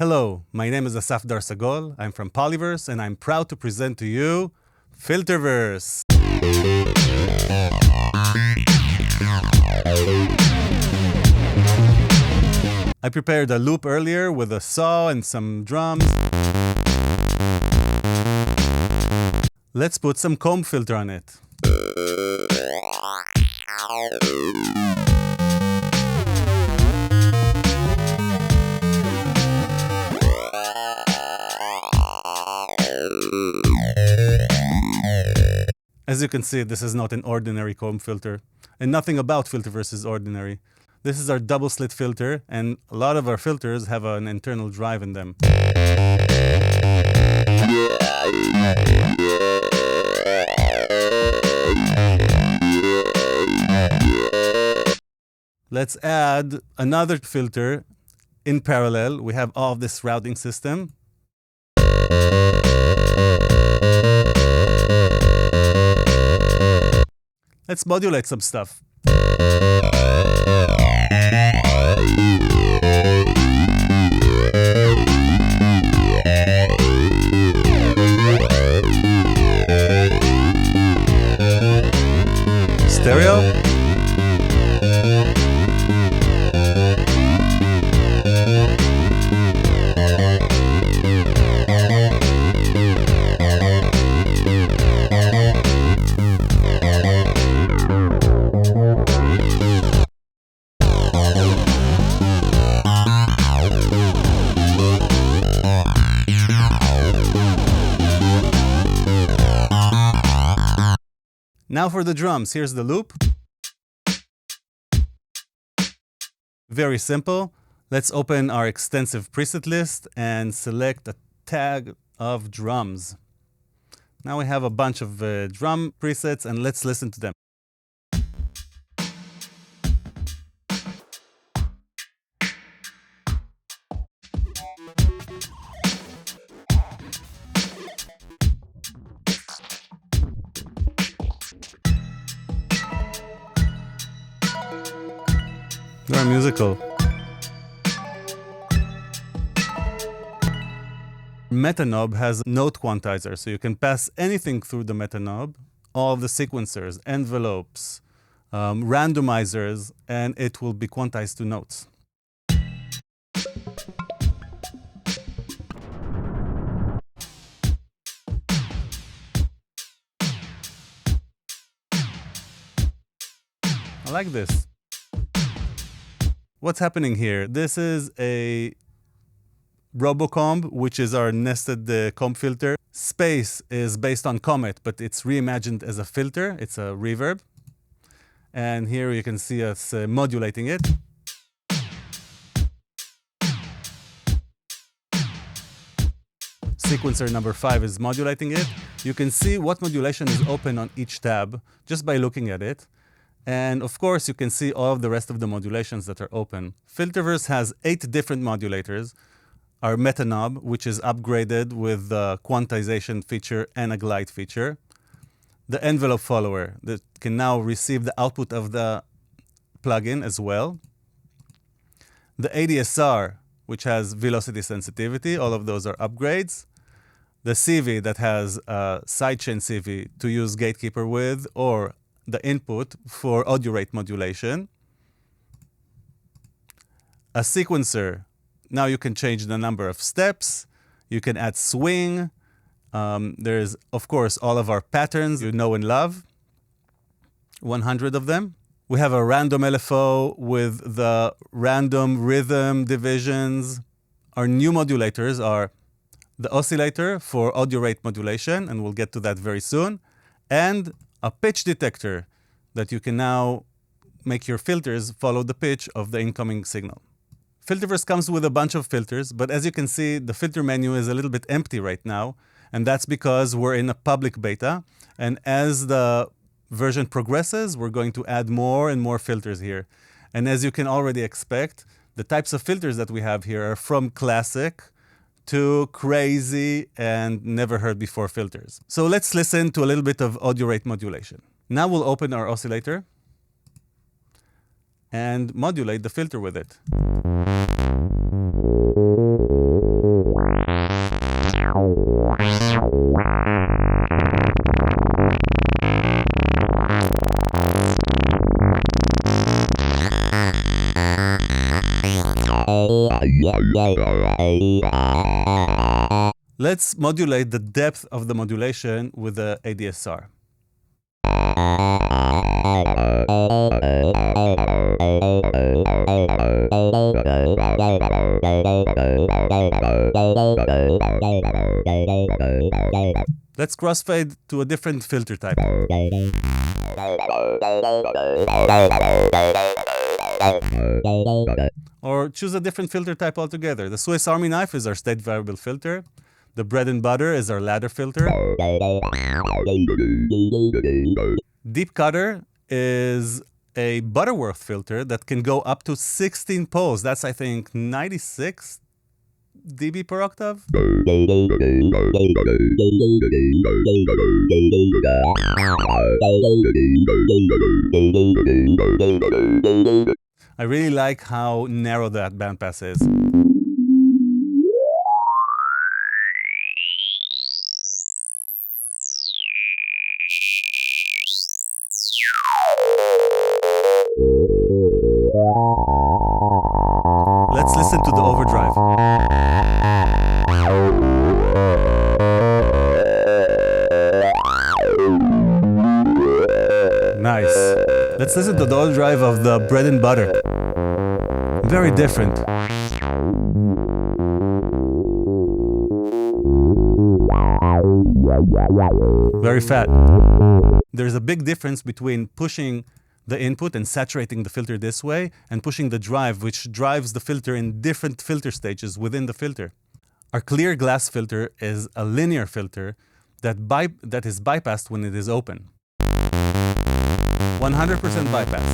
Hello, my name is Asaf Darsagol. I'm from Polyverse, and I'm proud to present to you Filterverse. I prepared a loop earlier with a saw and some drums. Let's put some comb filter on it. As you can see, this is not an ordinary comb filter, and nothing about Filterverse is ordinary. This is our double slit filter, and a lot of our filters have an internal drive in them. Let's add another filter in parallel. We have all of this routing system. Let's modulate some stuff. Stereo. Now for the drums, here's the loop. Very simple. Let's open our extensive preset list and select a tag of drums. Now we have a bunch of drum presets, and let's listen to them. They're musical. Meta knob has note quantizer, so you can pass anything through the meta knob, all the sequencers, envelopes, randomizers, and it will be quantized to notes. I like this. What's happening here? This is a RoboComb, which is our nested comb filter. Space is based on Comet, but it's reimagined as a filter. It's a reverb. And here you can see us modulating it. Sequencer number 5 is modulating it. You can see what modulation is open on each tab just by looking at it. And of course, you can see all of the rest of the modulations that are open. Filterverse has 8 different modulators. Our meta knob, which is upgraded with the quantization feature and a glide feature. The envelope follower that can now receive the output of the plugin as well. The ADSR, which has velocity sensitivity. All of those are upgrades. The CV that has a sidechain CV to use gatekeeper with, or the input for audio rate modulation. A sequencer. Now you can change the number of steps. You can add swing. There's, of course, all of our patterns you know and love. 100 of them. We have a random LFO with the random rhythm divisions. Our new modulators are the oscillator for audio rate modulation, and we'll get to that very soon, and a pitch detector that you can now make your filters follow the pitch of the incoming signal. Filterverse comes with a bunch of filters, but as you can see, the filter menu is a little bit empty right now, and that's because we're in a public beta, and as the version progresses, we're going to add more and more filters here. And as you can already expect, the types of filters that we have here are from classic to crazy and never heard before filters. So let's listen to a little bit of audio rate modulation. Now we'll open our oscillator and modulate the filter with it. Let's modulate the depth of the modulation with the ADSR. Let's crossfade to a different filter type. Or choose a different filter type altogether. The Swiss Army knife is our state variable filter. The bread and butter is our ladder filter. Deep cutter is a Butterworth filter that can go up to 16 poles. That's, I think, 96 dB per octave. I really like how narrow that bandpass is. Let's listen to the overdrive. Nice. Let's listen to the overdrive of the bread and butter. Very different. Very fat. There's a big difference between pushing the input and saturating the filter this way and pushing the drive, which drives the filter in different filter stages within the filter. Our clear glass filter is a linear filter that is bypassed when it is open. 100% bypass.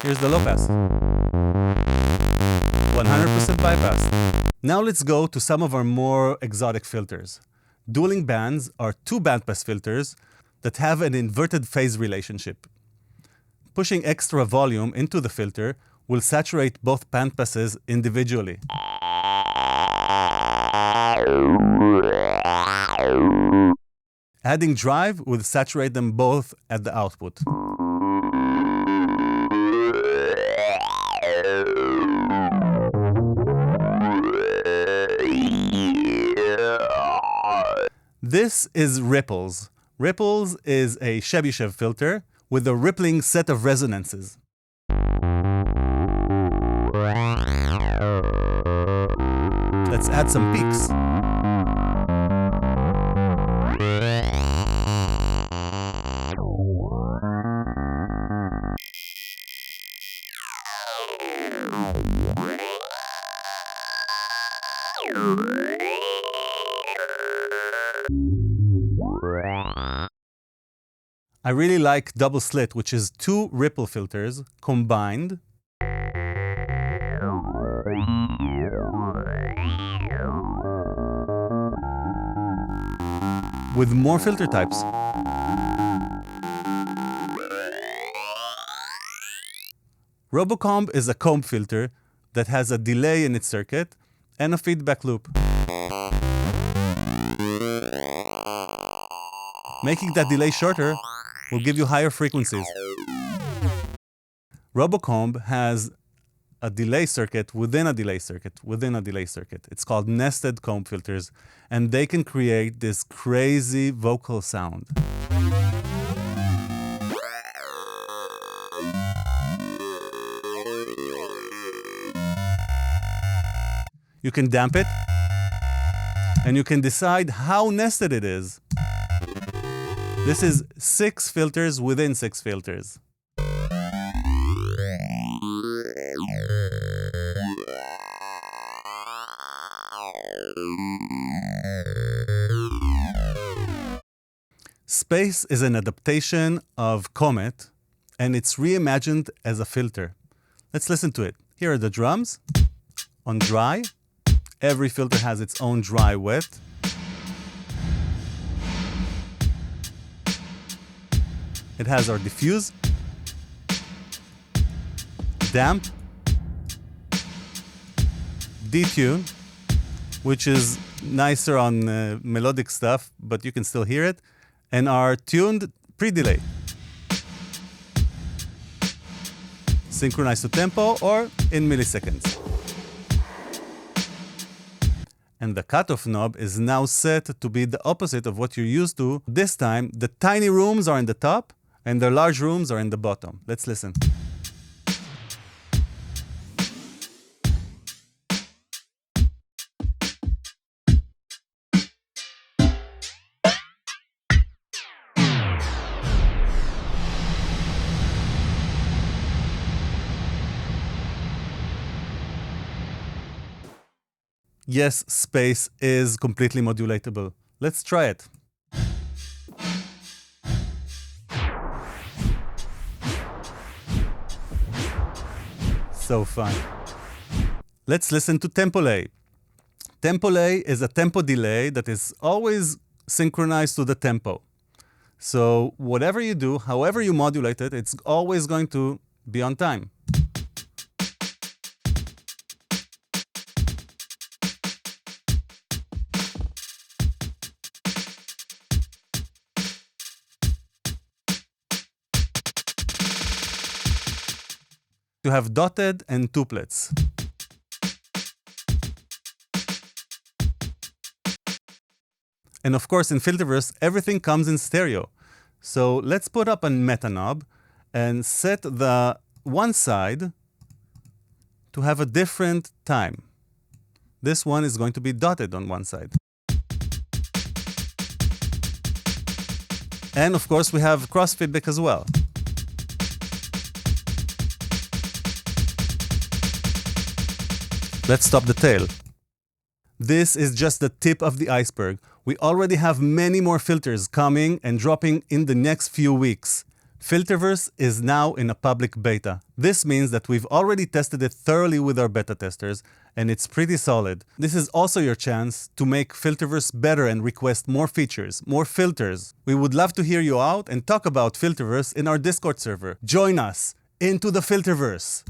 Here's the low pass. 100% bypass. Now let's go to some of our more exotic filters. Dueling bands are two bandpass filters that have an inverted phase relationship. Pushing extra volume into the filter will saturate both bandpasses individually. Adding drive will saturate them both at the output. This is Ripples. Ripples is a Chebyshev filter with a rippling set of resonances. Let's add some peaks. I really like double slit, which is two ripple filters combined. With more filter types. Robocomb is a comb filter that has a delay in its circuit and a feedback loop. Making that delay shorter will give you higher frequencies. Robocomb has a delay circuit within a delay circuit within a delay circuit. It's called nested comb filters, and they can create this crazy vocal sound. You can damp it, and you can decide how nested it is. This is 6 filters within 6 filters. Space is an adaptation of Comet, and it's reimagined as a filter. Let's listen to it. Here are the drums on dry. Every filter has its own dry wet. It has our diffuse, damp, detune, which is nicer on melodic stuff, but you can still hear it, and our tuned pre-delay. synchronized to tempo, or in milliseconds. And the cutoff knob is now set to be the opposite of what you're used to. This time, the tiny rooms are in the top, and the large rooms are in the bottom. Let's listen. Yes, space is completely modulatable. Let's try it. So fun. Let's listen to tempo delay. Tempo delay is a tempo delay that is always synchronized to the tempo. So whatever you do, however you modulate it, it's always going to be on time. You have dotted and tuplets. And of course, in Filterverse, everything comes in stereo. So let's put up a meta knob and set the one side to have a different time. This one is going to be dotted on one side. And of course, we have cross feedback as well. Let's stop the tail. This is just the tip of the iceberg. We already have many more filters coming and dropping in the next few weeks. Filterverse is now in a public beta. This means that we've already tested it thoroughly with our beta testers, and it's pretty solid. This is also your chance to make Filterverse better and request more features, more filters. We would love to hear you out and talk about Filterverse in our Discord server. Join us into the Filterverse.